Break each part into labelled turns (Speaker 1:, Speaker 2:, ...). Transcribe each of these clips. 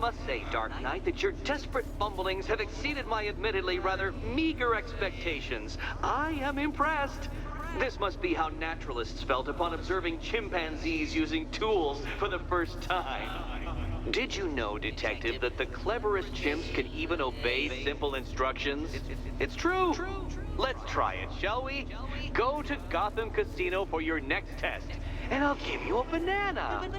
Speaker 1: must say, Dark Knight, that your desperate fumblings have exceeded my admittedly rather meager expectations. I am impressed. This must be how naturalists felt upon observing chimpanzees using tools for the first time. Did you know, Detective, that the cleverest chimps can even obey simple instructions? It's true. Let's try it, shall we? Go to Gotham Casino for your next test, and I'll give you a banana.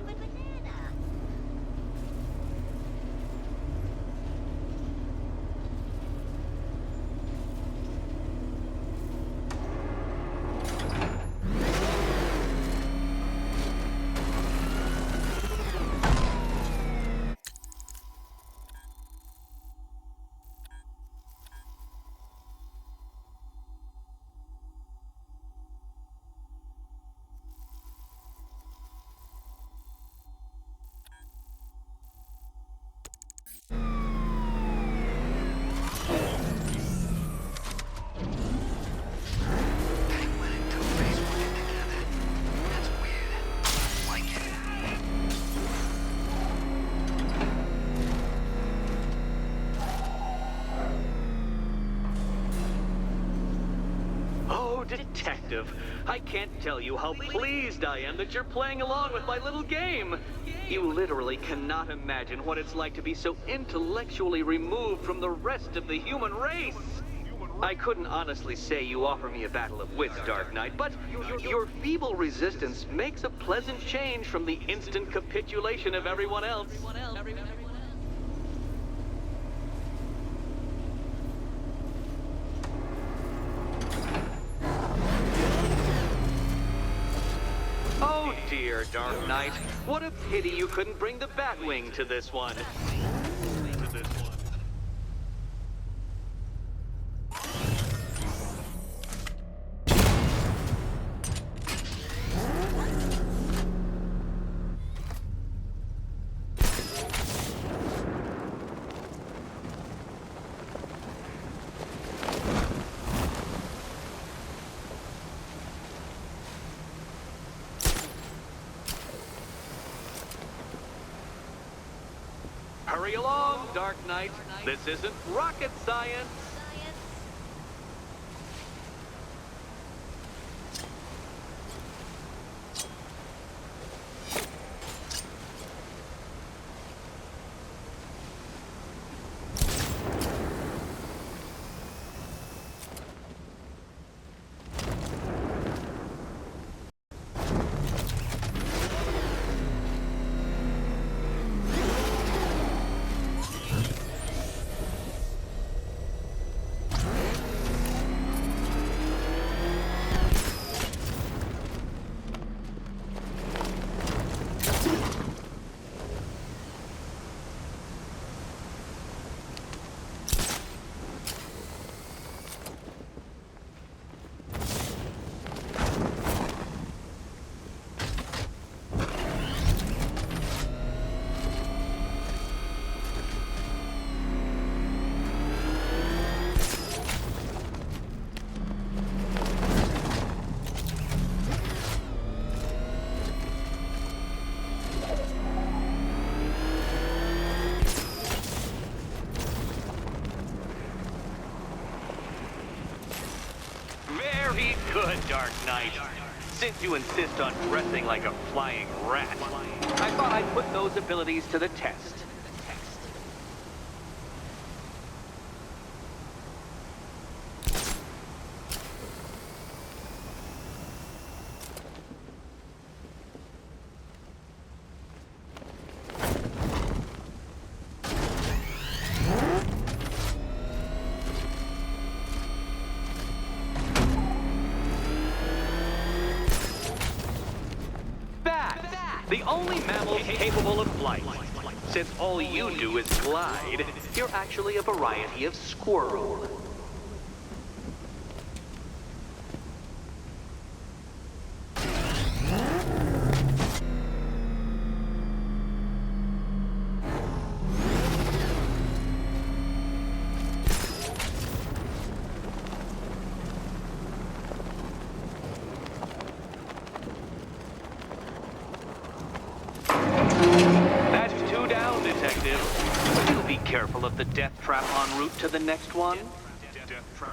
Speaker 1: Detective, I can't tell you how pleased I am that you're playing along with my little game. You literally cannot imagine what it's like to be so intellectually removed from the rest of the human race. I couldn't honestly say you offer me a battle of wits, Dark Knight, but your feeble resistance makes a pleasant change from the instant capitulation of everyone else. Oh dear, Dark Knight. What a pity you couldn't bring the Batwing to this one. Hurry along, Dark Knight. This isn't rocket science. Very good, Dark Knight. Since you insist on dressing like a flying rat, I thought I'd put those abilities to the test. The only mammal capable of flight. Since all you do is glide, you're actually a variety of squirrel. Detective. Be careful of the death trap en route to the next one.
Speaker 2: Death trap.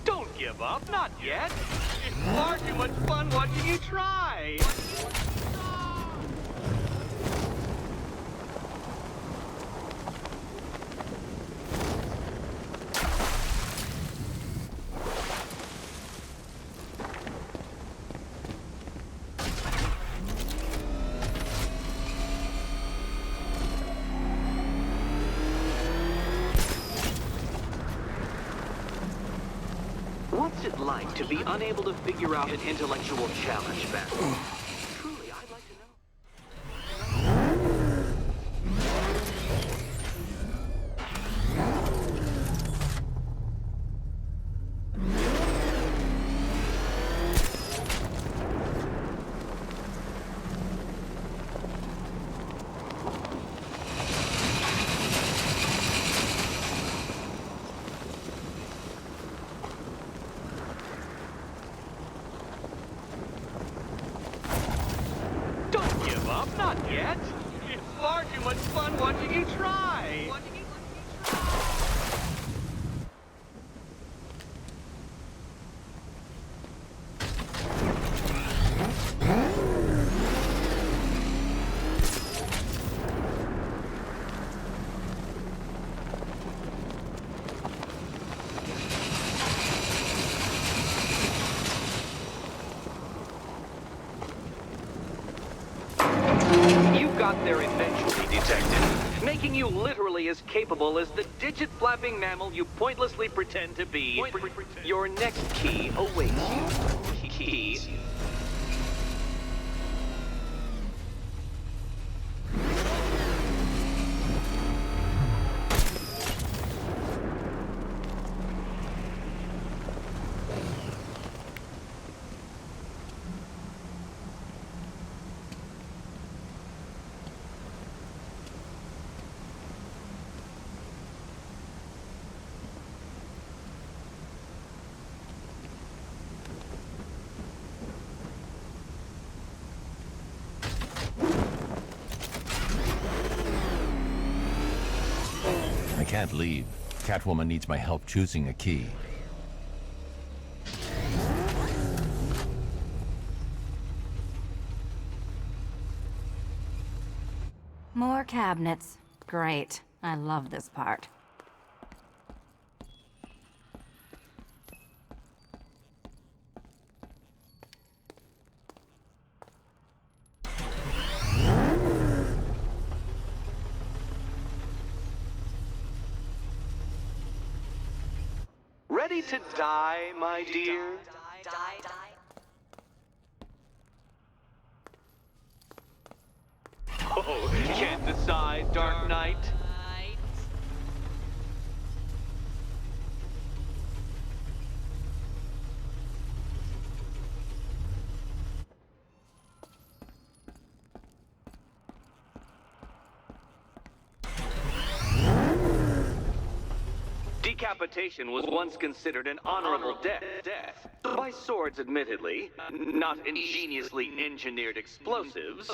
Speaker 1: Don't give up, not yet. It's far too much fun watching you try. What's it like to be unable to figure out an intellectual challenge, Batman? Truly, I'd like to know. Don't give up, not yet. It's far too much fun watching you try. You got there eventually, Detective, making you literally as capable as the digit-flapping mammal you pointlessly pretend to be. Your next key awaits you. Key.
Speaker 3: I can't leave. Catwoman needs my help choosing a key.
Speaker 4: More cabinets. Great. I love this part.
Speaker 1: Ready to die, my dear? Oh, can't decide, Dark Knight? Decapitation was once considered an honorable death. By swords, admittedly, not ingeniously engineered explosives.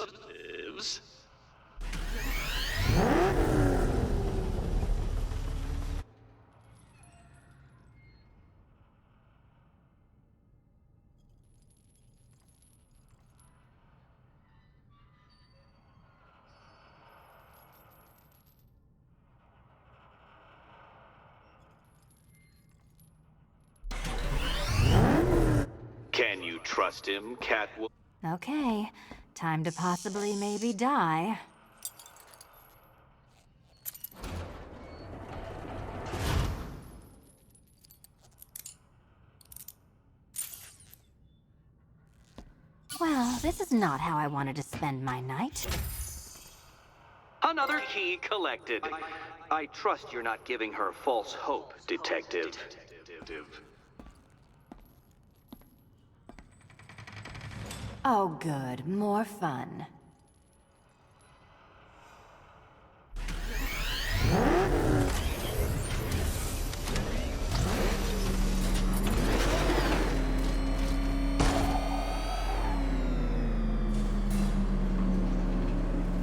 Speaker 1: Can you trust him, Catwoman?
Speaker 4: Okay. Time to possibly maybe die. Well, this is not how I wanted to spend my night.
Speaker 1: Another key collected. I trust you're not giving her false hope, Detective.
Speaker 4: Oh, good. More fun.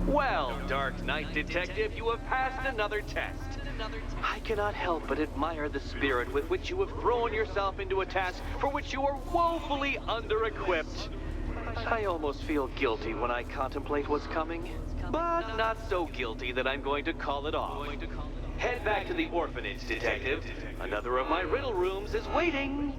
Speaker 1: Well, Dark Knight Detective, you have passed another test. I cannot help but admire the spirit with which you have thrown yourself into a task for which you are woefully under-equipped. I almost feel guilty when I contemplate what's coming, but not so guilty that I'm going to call it off. Head back to the orphanage, Detective. Another of my riddle rooms is waiting.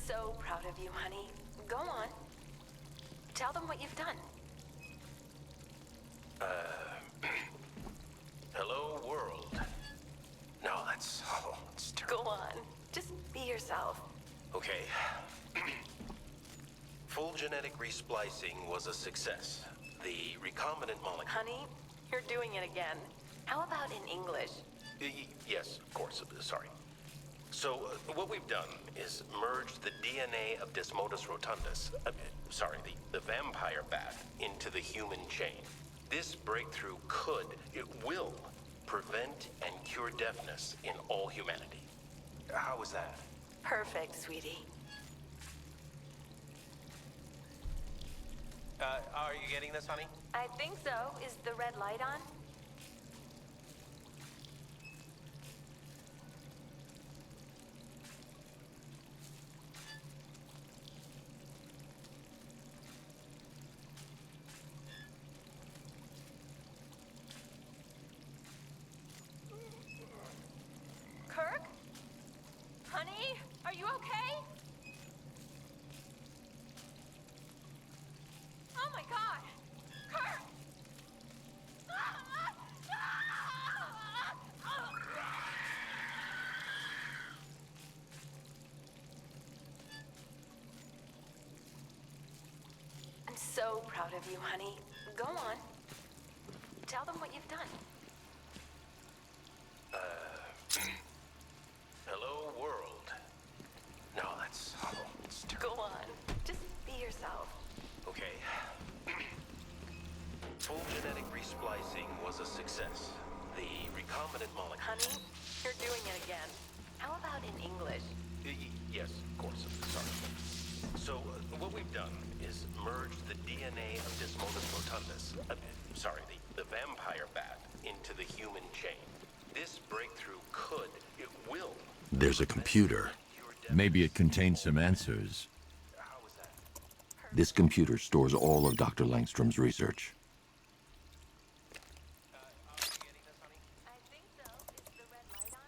Speaker 2: So proud of you, honey. Go on. Tell them what you've done.
Speaker 5: Hello, world. No, that's terrible.
Speaker 2: Go on. Just be yourself.
Speaker 5: Okay. Full genetic resplicing was a success. The recombinant molecule...
Speaker 2: Honey, you're doing it again. How about in English?
Speaker 5: Yes, of course. Sorry. So, what we've done is merged the DNA of Desmodus rotundus, the vampire bat, into the human chain. This breakthrough it will, prevent and cure deafness in all humanity. How was that?
Speaker 2: Perfect, sweetie.
Speaker 5: Are you getting this, honey?
Speaker 2: I think so. Is the red light on? Kirk? Honey? Are you okay? Oh my god! Kirk! I'm so proud of you, honey. Go on. Tell them what you've done.
Speaker 5: Hello, world. No, that's terrible.
Speaker 2: Go on. Just be yourself.
Speaker 5: Okay. Full genetic resplicing was a success. The recombinant molecule...
Speaker 2: Honey, you're doing it again. How about in English?
Speaker 5: Yes, of course. Sorry. So, what we've done is merged the DNA of Desmodus rotundus, the vampire bat, into the human chain. This breakthrough it will...
Speaker 3: There's a computer. Maybe it contains some answers.
Speaker 5: How was that?
Speaker 3: This computer stores all of Dr. Langstrom's research.
Speaker 2: I think so. Is the red light on?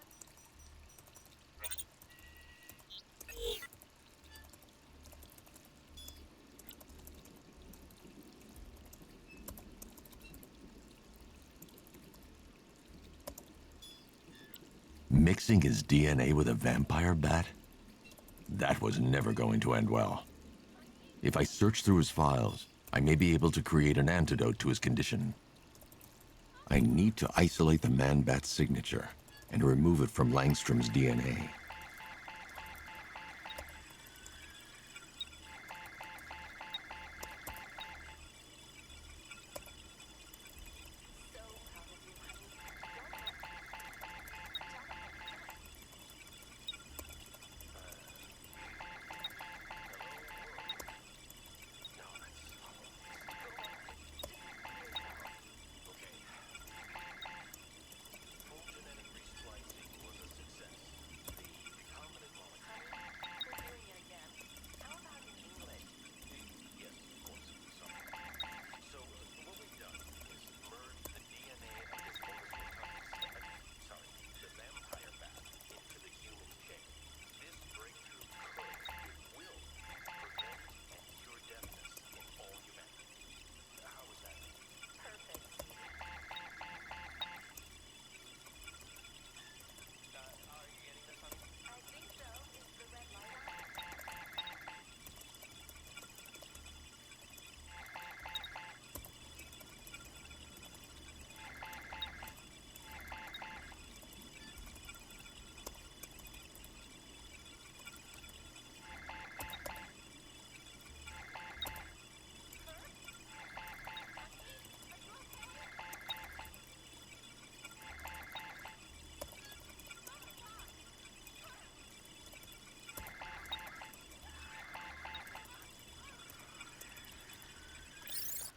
Speaker 3: Mixing his DNA with a vampire bat? That was never going to end well. If I search through his files, I may be able to create an antidote to his condition. I need to isolate the man-bat's signature and remove it from Langstrom's DNA.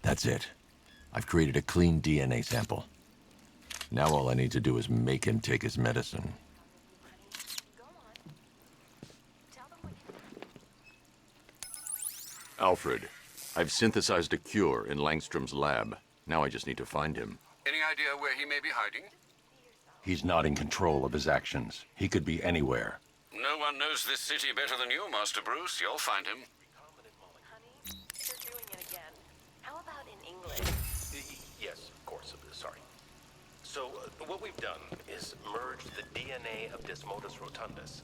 Speaker 3: That's it. I've created a clean DNA sample. Now all I need to do is make him take his medicine.
Speaker 2: Go on. Tell them what you...
Speaker 3: Alfred, I've synthesized a cure in Langstrom's lab. Now I just need to find him.
Speaker 6: Any idea where he may be hiding?
Speaker 3: He's not in control of his actions. He could be anywhere.
Speaker 6: No one knows this city better than you, Master Bruce. You'll find him.
Speaker 2: Honey, they're doing it again. How about in English?
Speaker 5: Yes, of course. Sorry. So, what we've done is merged the DNA of Desmodus rotundus,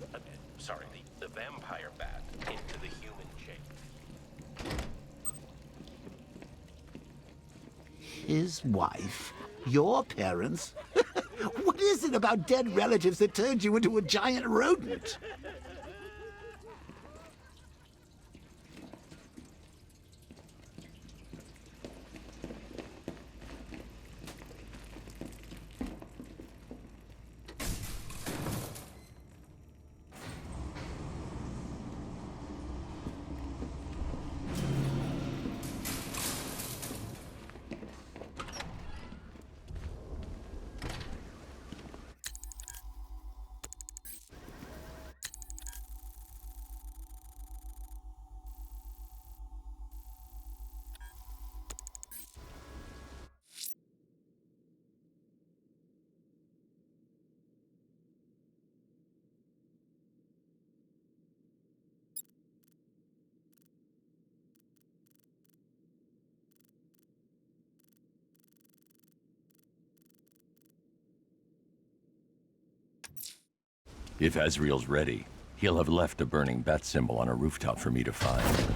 Speaker 5: the vampire bat, into the human shape.
Speaker 7: His wife? Your parents? What is it about dead relatives that turned you into a giant rodent?
Speaker 3: If Azrael's ready, he'll have left a burning bat symbol on a rooftop for me to find.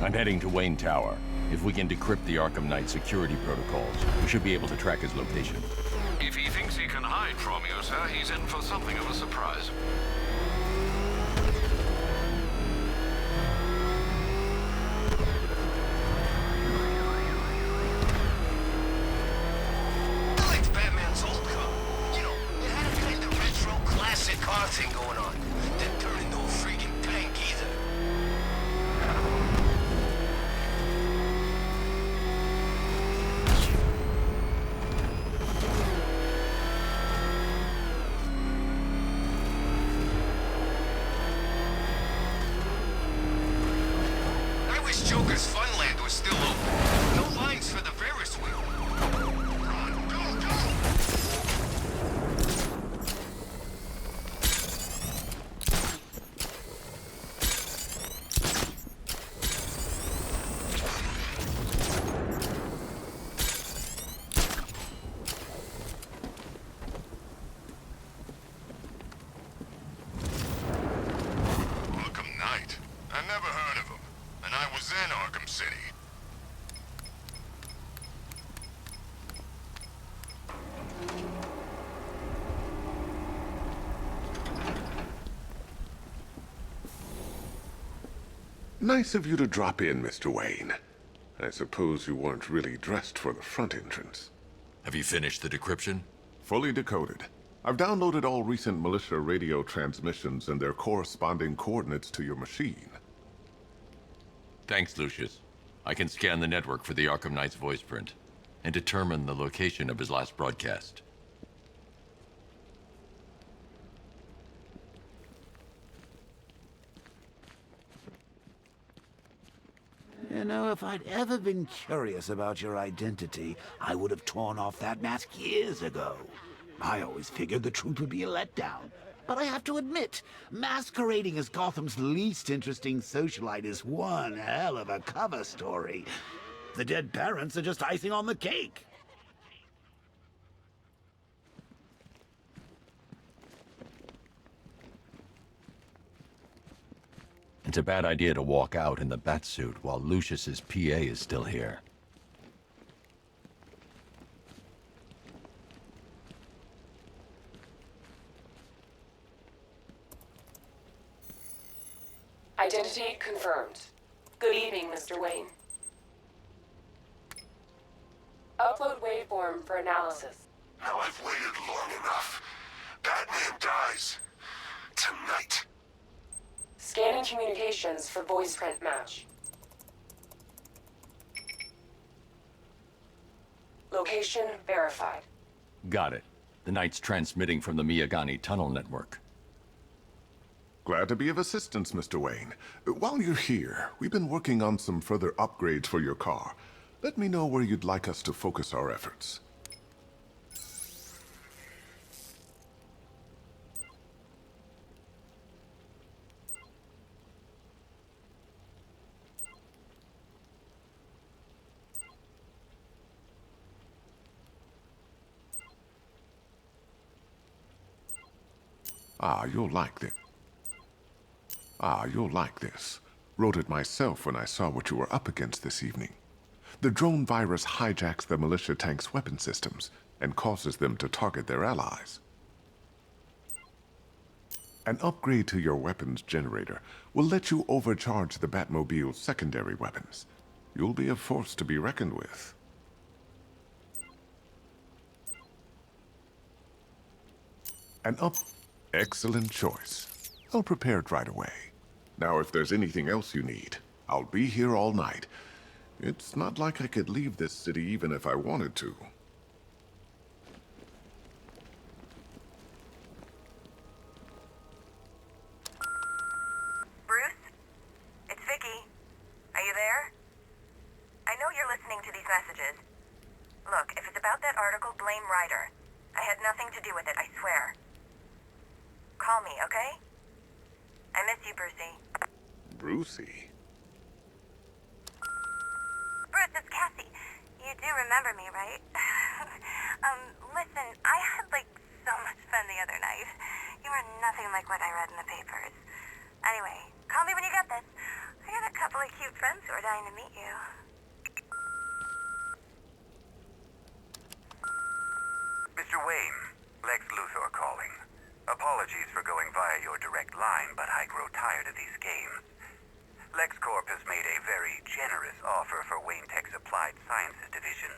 Speaker 3: I'm heading to Wayne Tower. If we can decrypt the Arkham Knight security protocols, we should be able to track his location.
Speaker 6: If he thinks he can hide from you, sir, he's in for something of a surprise.
Speaker 5: I liked Batman's old car. You know, it had a kind of retro classic car thing going on. Didn't turn into a freaking tank either. I wish Joker's Funland was still open. No lines for the Ferris wheel. Run, go, go!
Speaker 8: Arkham Knight? I never heard of him. And I was in Arkham City.
Speaker 9: Nice of you to drop in, Mr. Wayne. I suppose you weren't really dressed for the front entrance.
Speaker 3: Have you finished the decryption?
Speaker 9: Fully decoded. I've downloaded all recent militia radio transmissions and their corresponding coordinates to your machine.
Speaker 3: Thanks, Lucius. I can scan the network for the Arkham Knight's voice print and determine the location of his last broadcast.
Speaker 7: You know, if I'd ever been curious about your identity, I would have torn off that mask years ago. I always figured the truth would be a letdown. But I have to admit, masquerading as Gotham's least interesting socialite is one hell of a cover story. The dead parents are just icing on the cake.
Speaker 3: It's a bad idea to walk out in the Batsuit while Lucius's PA is still here.
Speaker 2: Identity confirmed. Good evening, Mr. Wayne. Upload waveform for analysis.
Speaker 8: Now I've waited long enough. Batman dies. Tonight.
Speaker 2: Scanning communications for voice print match. Location verified.
Speaker 3: Got it. The Knight's transmitting from the Miyagani tunnel network.
Speaker 9: Glad to be of assistance, Mr. Wayne. While you're here, we've been working on some further upgrades for your car. Let me know where you'd like us to focus our efforts. You'll like this. You'll like this. Wrote it myself when I saw what you were up against this evening. The drone virus hijacks the militia tank's weapon systems and causes them to target their allies. An upgrade to your weapons generator will let you overcharge the Batmobile's secondary weapons. You'll be a force to be reckoned with. Excellent choice. I'll prepare it right away. Now, if there's anything else you need, I'll be here all night. It's not like I could leave this city even if I wanted to.
Speaker 10: Bruce? It's Vicky. Are you there? I know you're listening to these messages. Look, if it's about that article, blame Ryder. I had nothing to do with it, I swear. Call me, okay? I miss you, Brucey.
Speaker 9: Brucey?
Speaker 10: Bruce, it's Cassie. You do remember me, right? Listen, I had, so much fun the other night. You were nothing like what I read in the papers. Anyway, call me when you get this. I got a couple of cute friends who are dying to meet you.
Speaker 11: Mr. Wayne, Lex Luthor calling. Apologies for going via your direct line, but I grow tired of these games. LexCorp has made a very generous offer for Wayne Tech's Applied Sciences division,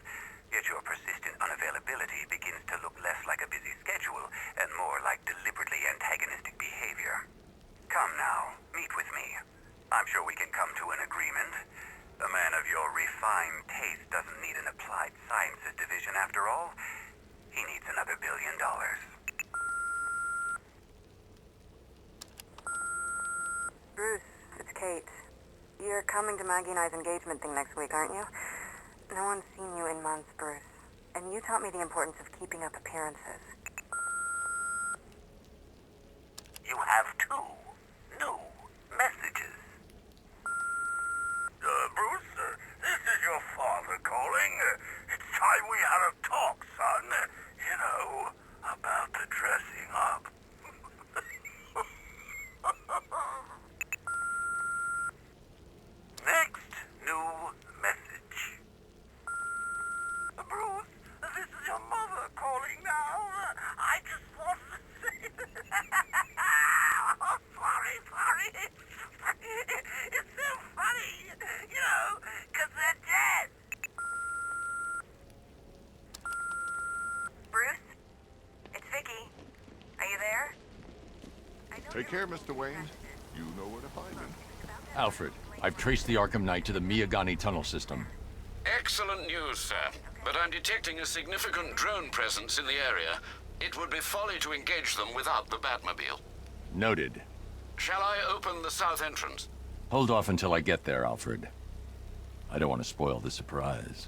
Speaker 11: yet your persistent unavailability begins to look less like a busy schedule and more like deliberately antagonistic behavior. Come now, meet with me. I'm sure we can come to an agreement. A man of your refined taste doesn't need an Applied Sciences division after all. He needs another $1 billion.
Speaker 10: Bruce, it's Kate. You're coming to Maggie and I's engagement thing next week, aren't you? No one's seen you in months, Bruce. And you taught me the importance of keeping up appearances.
Speaker 11: You have 2 new messages. Bruce, this is your father calling. It's time we had a talk, son. You know, about the dressing up. Next new message. Bruce, this is your mother calling now. I just wanted to say... Oh, sorry. It's so funny, you know, 'cause they're dead.
Speaker 10: Bruce? It's Vicky. Are you there?
Speaker 9: Take care, Mr. Wayne. You know where to find me.
Speaker 3: Alfred, I've traced the Arkham Knight to the Miyagani tunnel system.
Speaker 6: Excellent news, sir. But I'm detecting a significant drone presence in the area. It would be folly to engage them without the Batmobile.
Speaker 3: Noted.
Speaker 6: Shall I open the south entrance?
Speaker 3: Hold off until I get there, Alfred. I don't want to spoil the surprise.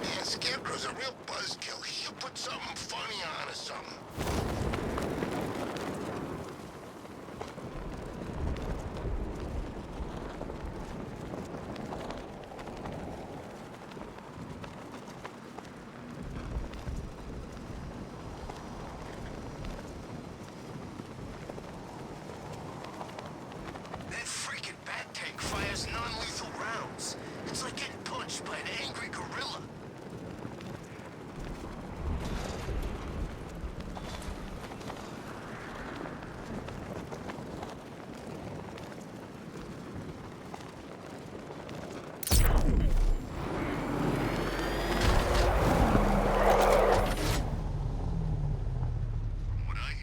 Speaker 8: Man, Scarecrow's a real buzzkill. He'll put something funny on or something. That freaking bat tank fires non-lethal rounds. It's like getting punched by an angry gorilla. What I...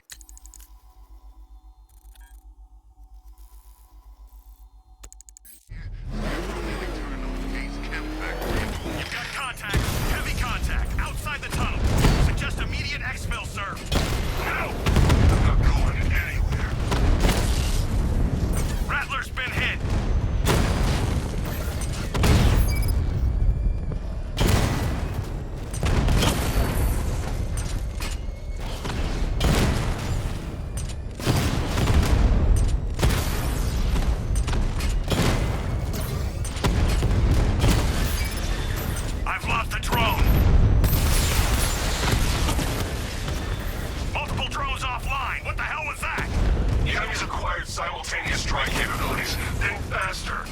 Speaker 11: You've got contact. Heavy contact. Outside the tunnel. Suggest immediate exfil, sir.
Speaker 8: No! I'm not going anywhere.
Speaker 11: Rattler's been hit. I've lost the drone. Multiple drones offline. What the hell was that?
Speaker 8: The enemy's acquired simultaneous strike capabilities, then faster.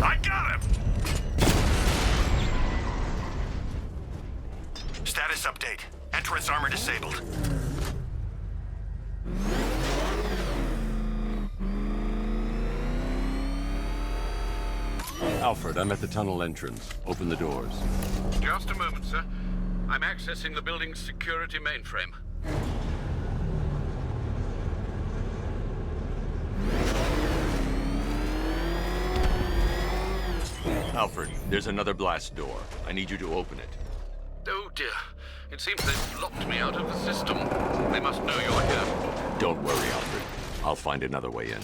Speaker 11: I got him! Status update. Entrance armor disabled.
Speaker 3: Alfred, I'm at the tunnel entrance. Open the doors.
Speaker 6: Just a moment, sir. I'm accessing the building's security mainframe.
Speaker 3: Alfred, there's another blast door. I need you to open it.
Speaker 6: Oh dear. It seems they've locked me out of the system. They must know you're here.
Speaker 3: Don't worry, Alfred. I'll find another way in.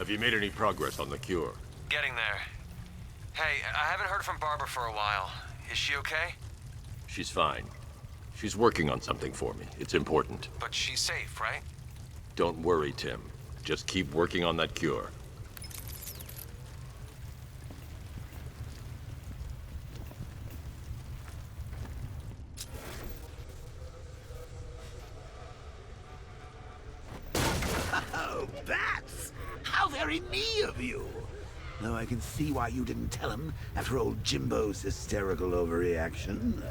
Speaker 3: Have you made any progress on the cure?
Speaker 12: Getting there. Hey, I haven't heard from Barbara for a while. Is she okay?
Speaker 3: She's fine. She's working on something for me. It's important.
Speaker 12: But she's safe, right?
Speaker 3: Don't worry, Tim. Just keep working on that cure.
Speaker 7: Oh, Bats! How very me of you! Though I can see why you didn't tell him after old Jimbo's hysterical overreaction.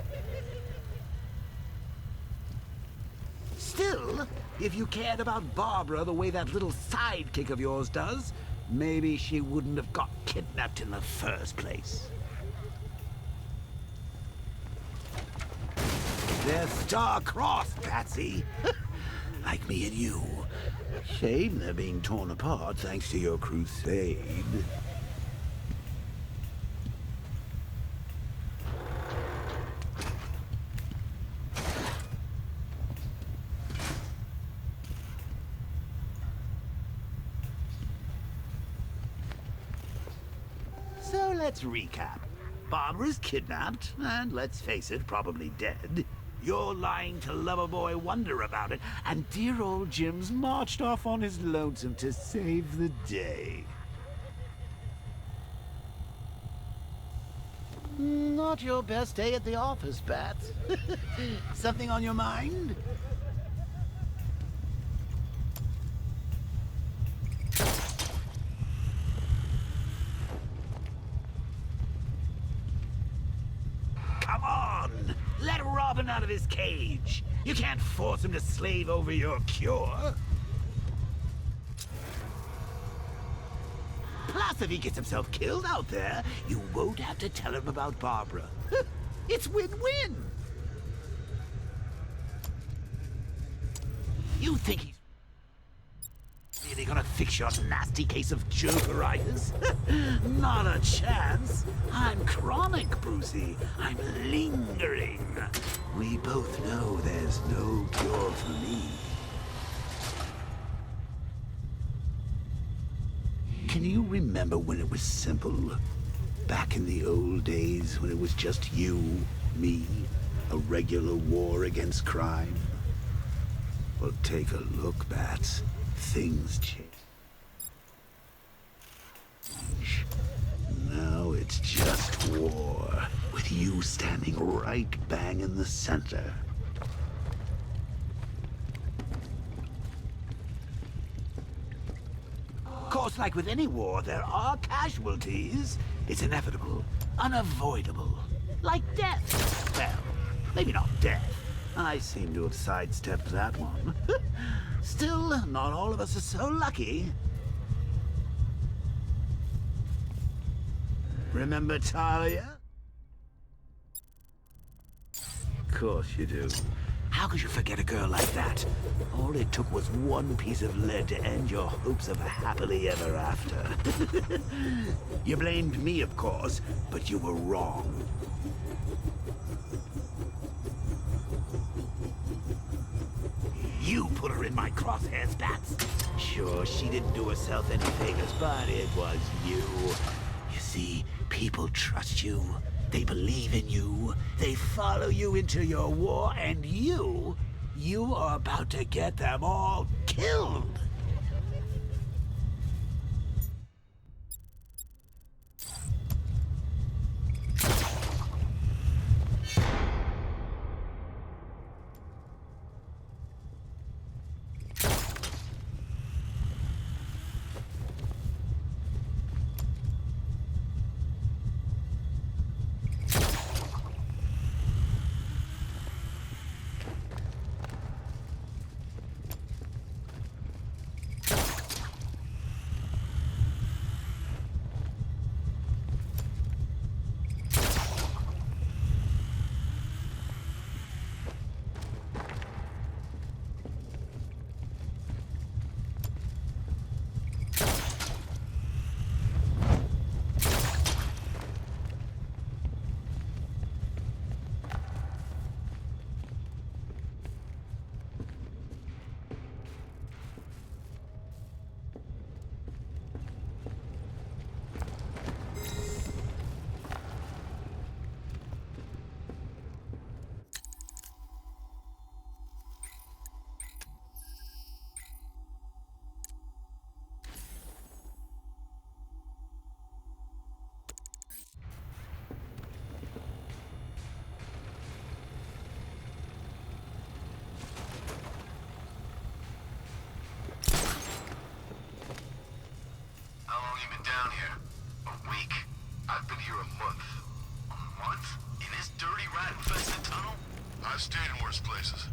Speaker 7: Still, if you cared about Barbara the way that little sidekick of yours does, maybe she wouldn't have got kidnapped in the first place. They're star-crossed, Patsy. Like me and you. Shame they're being torn apart thanks to your crusade. So let's recap. Barbara's kidnapped, and let's face it, probably dead. You're lying to Loverboy Wonder about it, and dear old Jim's marched off on his lonesome to save the day. Not your best day at the office, Bats. Something on your mind? Come on! Let Robin out of his cage! You can't force him to slave over your cure! Plus, if he gets himself killed out there, you won't have to tell him about Barbara. It's win-win! You think he's really gonna fix your nasty case of Jokeritis? Not a chance. I'm chronic, Brucey. I'm lingering. We both know there's no cure for me. Can you remember when it was simple? Back in the old days when it was just you, me, a regular war against crime? Well, take a look, Bats. Things change. Now it's just war, with you standing right bang in the center. Of course, like with any war, there are casualties. It's inevitable, unavoidable. Like death. Well, maybe not death. I seem to have sidestepped that one. Still, not all of us are so lucky. Remember Talia? Of course you do. How could you forget a girl like that? All it took was one piece of lead to end your hopes of a happily ever after. You blamed me, of course, but you were wrong. You put her in my crosshairs, Bats. Sure, she didn't do herself any favors, but it was you. You see, people trust you. They believe in you. They follow you into your war, and you are about to get them all killed.
Speaker 8: In this dirty, rat-infested tunnel? I've stayed in worse places.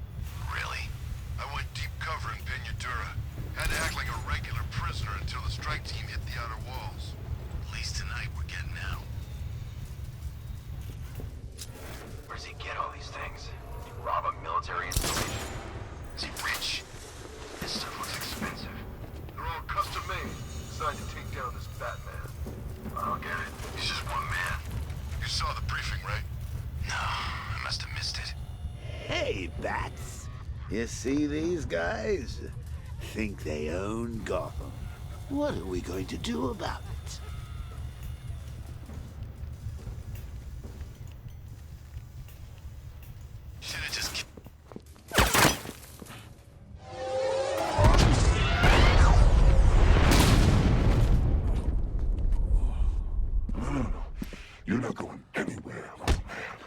Speaker 8: Really? I went deep cover in Pinadura. Had to act like a regular prisoner until the strike team hit the outer walls. At least tonight we're getting out.
Speaker 13: Where does he get all these things? Rob a military installation? Is he rich? This stuff looks expensive.
Speaker 8: They're all custom made, designed to take down this Batman.
Speaker 13: I don't get it.
Speaker 8: He's just one man. You saw the briefing, right?
Speaker 13: No, I must have missed it.
Speaker 7: Hey, Bats. You see these guys? Think they own Gotham. What are we going to do about it?
Speaker 8: Should have just...
Speaker 9: No. You're not going anywhere, little man.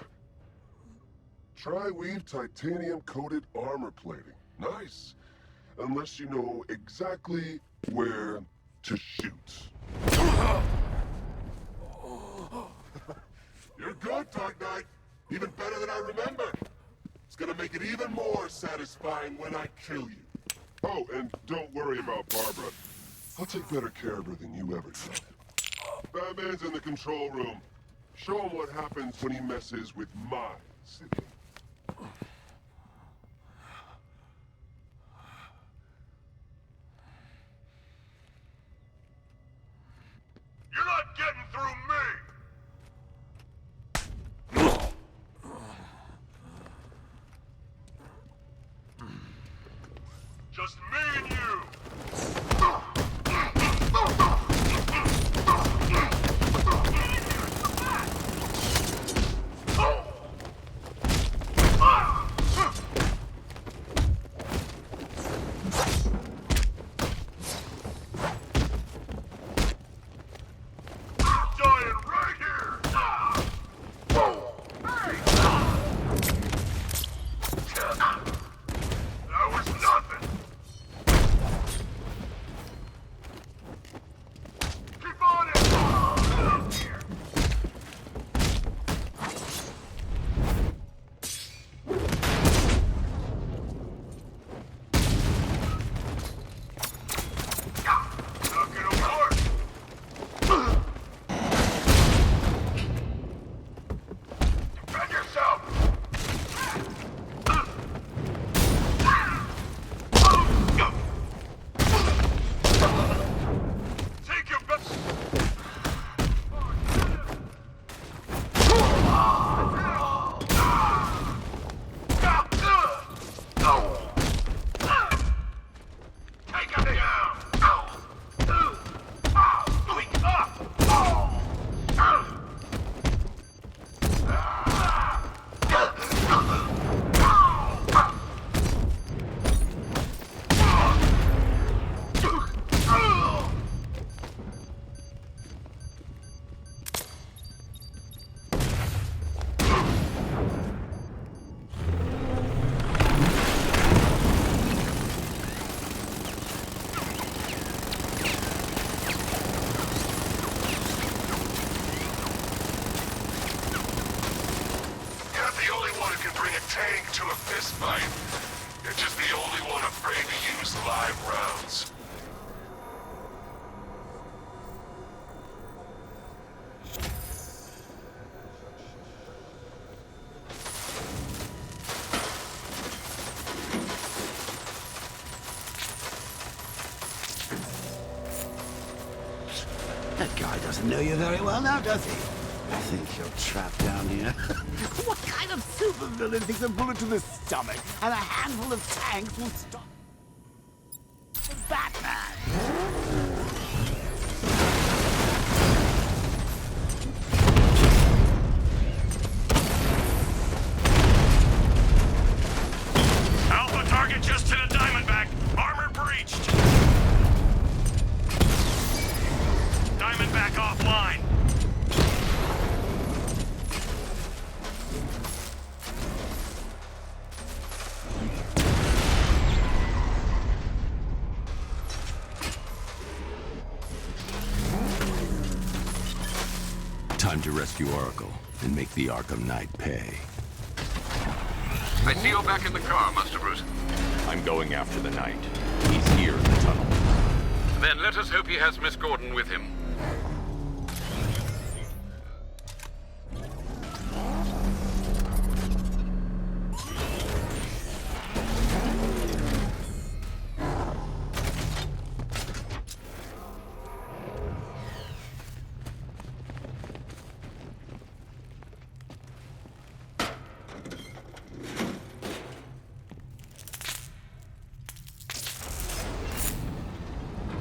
Speaker 9: Tri-weave titanium-coated armor plating. Nice. Unless you know exactly where to shoot. You're good, Dark Knight. Even better than I remember. It's gonna make it even more satisfying when I kill you. Oh, and don't worry about Barbara. I'll take better care of her than you ever did. Batman's in the control room. Show him what happens when he messes with my city.
Speaker 8: You're not getting through me! Just me and you!
Speaker 7: That guy doesn't know you very well now, does he? I think you're trapped down here. What kind of supervillain thinks a bullet to the stomach and a handful of tanks will stop Batman?
Speaker 8: Alpha target just hit a Diamondback. Armor breached. Diamondback offline.
Speaker 3: Time to rescue Oracle and make the Arkham Knight pay.
Speaker 6: I see you're back in the car, Master Bruce.
Speaker 3: I'm going after the Knight. He's here in the tunnel.
Speaker 6: Then let us hope he has Miss Gordon with him.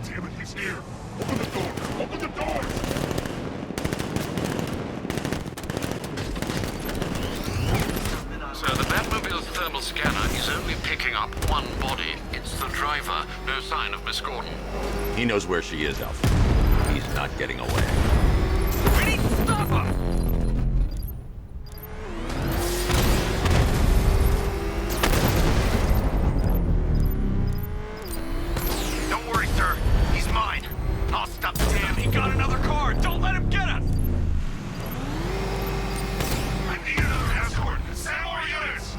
Speaker 9: Damn it, he's here! Open the door! Open the door!
Speaker 6: So the Batmobile's thermal scanner is only picking up one body. It's the driver. No sign of Miss Gordon.
Speaker 3: He knows where she is, Alfred. He's not getting away.
Speaker 6: We need to stop her!
Speaker 13: Don't worry, sir. He's mine. I'll stop. Damn, he got another car. Don't let him get us.
Speaker 9: I need another escort! Send more units!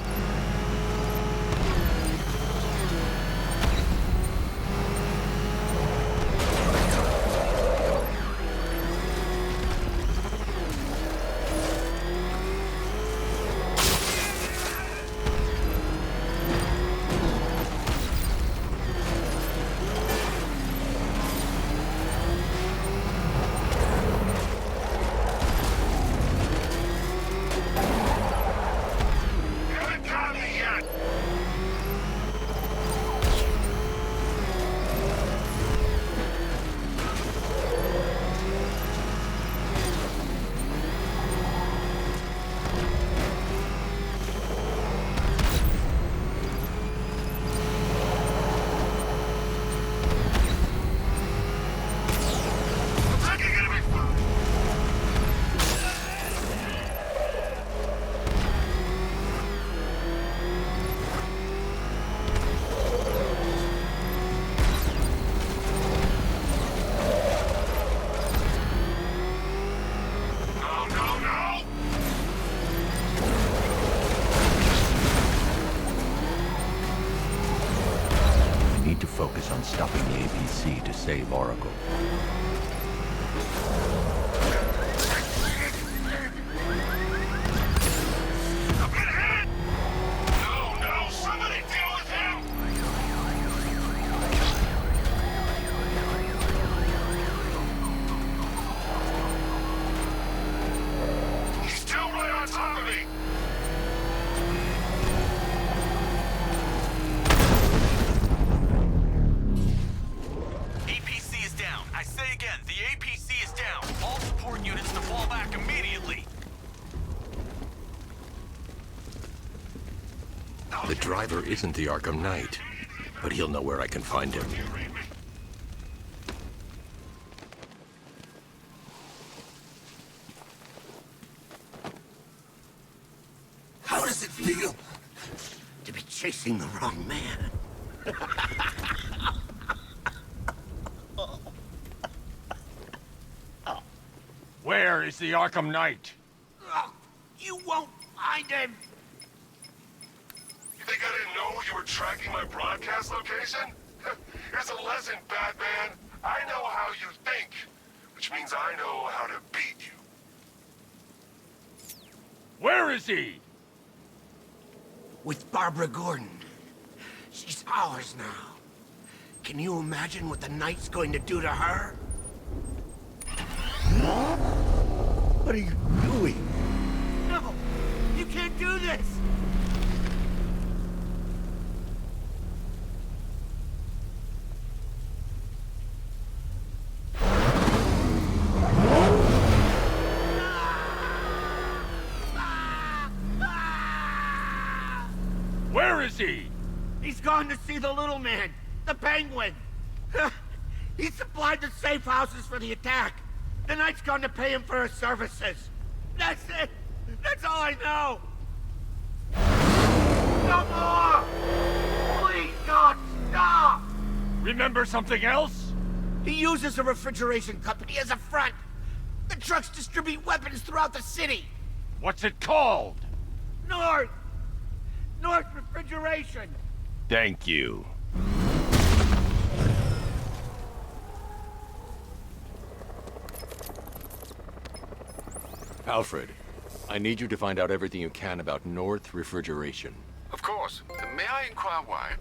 Speaker 9: Haven't got me yet! Looks like you're gonna be No, no, no!
Speaker 3: We need to focus on stopping the APC to save Oracle.
Speaker 9: I'm gonna hit! No, no, somebody deal with him! He's still right on top of me!
Speaker 13: APC is down. I say again, the APC is down. All support units to fall back immediately.
Speaker 3: The driver isn't the Arkham Knight, but he'll know where I can find him.
Speaker 7: How does it feel to be chasing the wrong man?
Speaker 14: Where is the Arkham Knight?
Speaker 7: You won't find him!
Speaker 9: You think I didn't know you were tracking my broadcast location? Here's a lesson, Batman. I know how you think, which means I know how to beat you.
Speaker 14: Where is he?
Speaker 7: With Barbara Gordon. She's ours now. Can you imagine what the Knight's going to do to her? What are you doing? No! You can't do this!
Speaker 14: Where is he?
Speaker 7: He's gone to see the little man, the Penguin. He supplied the safe houses for the attack. The Knight's gone to pay him for his services. That's it. That's all I know. No more! Please, God, stop!
Speaker 14: Remember something else?
Speaker 7: He uses a refrigeration company as a front.
Speaker 15: The trucks distribute weapons throughout the city.
Speaker 14: What's it called?
Speaker 15: North Refrigeration.
Speaker 14: Thank you.
Speaker 3: Alfred, I need you to find out everything you can about North Refrigeration.
Speaker 6: Of course. May I inquire why?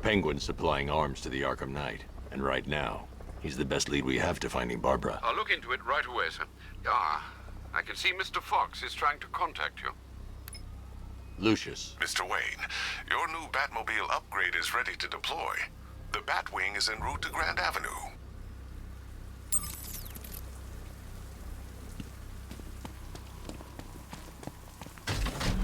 Speaker 3: Penguin's supplying arms to the Arkham Knight, and right now, he's the best lead we have to finding Barbara.
Speaker 6: I'll look into it right away, sir. I can see Mr. Fox is trying to contact you.
Speaker 3: Lucius.
Speaker 8: Mr. Wayne, your new Batmobile upgrade is ready to deploy. The Batwing is en route to Grand Avenue.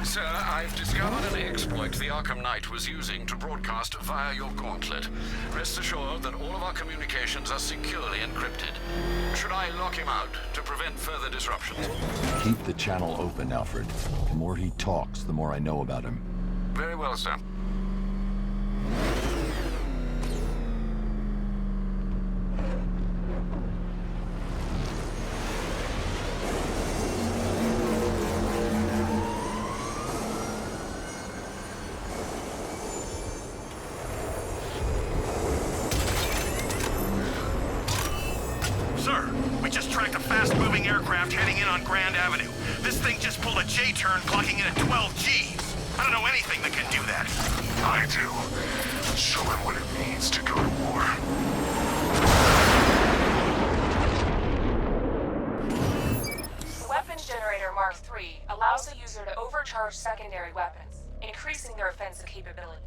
Speaker 6: Sir, I've discovered an exploit the Arkham Knight was using to broadcast via your gauntlet. Rest assured that all of our communications are securely encrypted. Should I lock him out to prevent further disruptions?
Speaker 3: Keep the channel open, Alfred. The more he talks, the more I know about him.
Speaker 6: Very well, sir.
Speaker 16: Sir, we just tracked a fast-moving aircraft heading in on Grand Avenue. This thing just pulled a J-turn, clocking in at 12 Gs. I don't know anything that can do that.
Speaker 8: I do. Show him what it means to go to war.
Speaker 2: Weapons Generator Mark III allows the user to overcharge secondary weapons, increasing their offensive capability.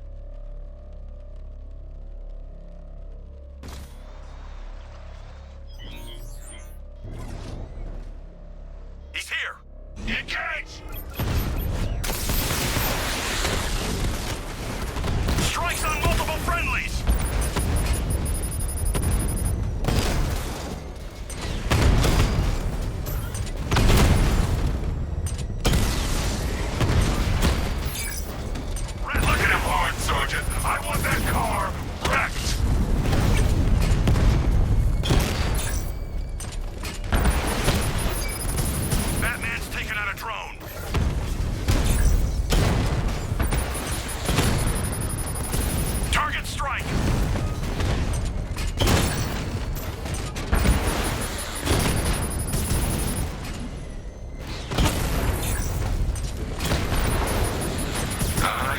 Speaker 16: He's here! Engage! Strikes on multiple friendlies!
Speaker 8: Look at him hard, Sergeant. I want that car wrecked.
Speaker 16: Batman's taken out a drone. Target strike!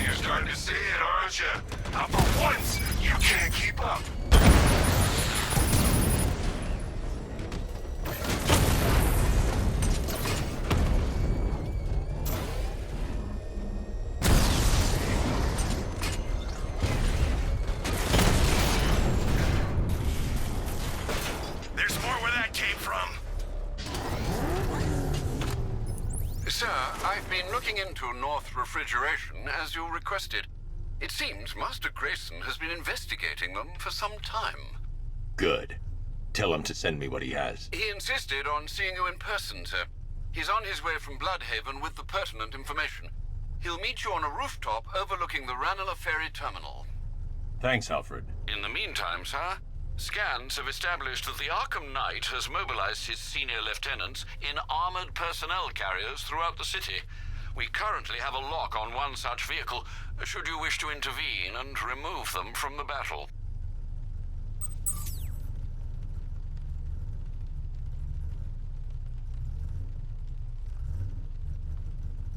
Speaker 8: You're starting to see it, aren't you? Now for once, you can't keep up.
Speaker 16: There's more where that came from.
Speaker 6: Sir, I've been looking into North Refrigeration as you requested. It seems Master Grayson has been investigating them for some time.
Speaker 3: Good. Tell him to send me what he has.
Speaker 6: He insisted on seeing you in person, sir. He's on his way from Bloodhaven with the pertinent information. He'll meet you on a rooftop overlooking the Ranelagh Ferry Terminal.
Speaker 3: Thanks, Alfred.
Speaker 6: In the meantime, sir, scans have established that the Arkham Knight has mobilized his senior lieutenants in armored personnel carriers throughout the city. We currently have a lock on one such vehicle, should you wish to intervene and remove them from the battle.